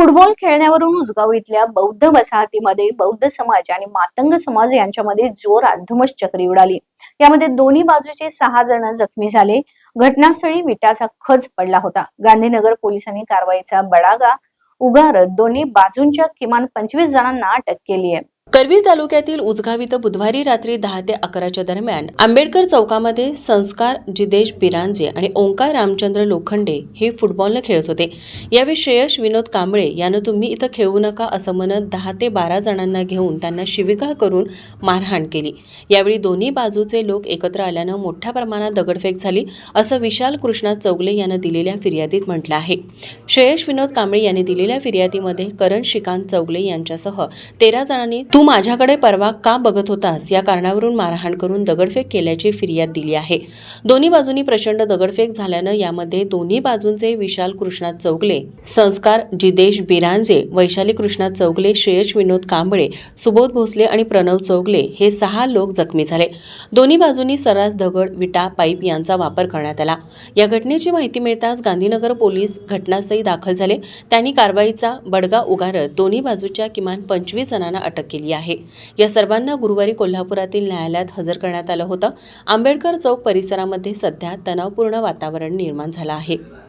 Football खेळण्यावरून Usgaon इथल्या बौद्ध वसाहतीमध्ये बौद्ध समाज आणि मातंग समाज यांच्यामध्ये जोरात धुमश्चक्री उडाली। यामध्ये दोन्ही बाजूचे 6 जण जखमी झाले। घटनास्थळी विटाचा खच पडला होता। गांधीनगर पोलिसांनी कारवाईचा बडागा उगारत दोन्ही बाजूंच्या किमान 25 जणांना अटक केली आहे। करवीर तालुक्यातील उसगाव इथं बुधवारी रात्री 10 ते 11च्या दरम्यान आंबेडकर चौकामध्ये संस्कार जिदेश बिरांजे आणि ओंकार रामचंद्र लोखंडे हे फुटबॉल खेळत होते। यावेळी श्रेयश विनोद कांबळे यानं तुम्ही इथं खेळू नका असं म्हणत 10 ते 12 जणांना घेऊन त्यांना शिवीगाळ करून मारहाण केली। यावेळी दोन्ही बाजूचे लोक एकत्र आल्यानं मोठ्या प्रमाणात दगडफेक झाली असं विशाल कृष्णा चौगले यानं दिलेल्या फिर्यादीत म्हटलं आहे। श्रेयश विनोद कांबळे यांनी दिलेल्या फिर्यादीमध्ये करण श्रीकांत चौगले यांच्यासह 13 जणांनी तू माझ्याकडे परवा का बघत होतास या कारणावरून मारहाण करून दगडफेक केल्याची फिर्याद दिली आहे। दोन्ही बाजूंनी प्रचंड दगडफेक झाल्यानं यामध्ये दोन्ही बाजूंचे विशाल कृष्णा चौगले, संस्कार जिदेश बिरांजे, वैशाली कृष्णा चौगले, श्रेयश विनोद कांबळे, सुबोध भोसले आणि प्रणव चौगले हे 6 लोक जखमी झाले। दोन्ही बाजूंनी सर्रास दगड, विटा, पाईप यांचा वापर करण्यात आला। या घटनेची माहिती मिळताच गांधीनगर पोलीस घटनास्थळी दाखल झाले। त्यांनी कारवाईचा बडगा उगारत दोन्ही बाजूच्या किमान 25 जणांना अटक केली आहे। या सर्वांना गुरुवारी कोल्हापुरातील न्यायालयात हजर करण्यात आलं होतं। आंबेडकर चौक परिसरामध्ये सध्या तणावपूर्ण वातावरण निर्माण झालं आहे।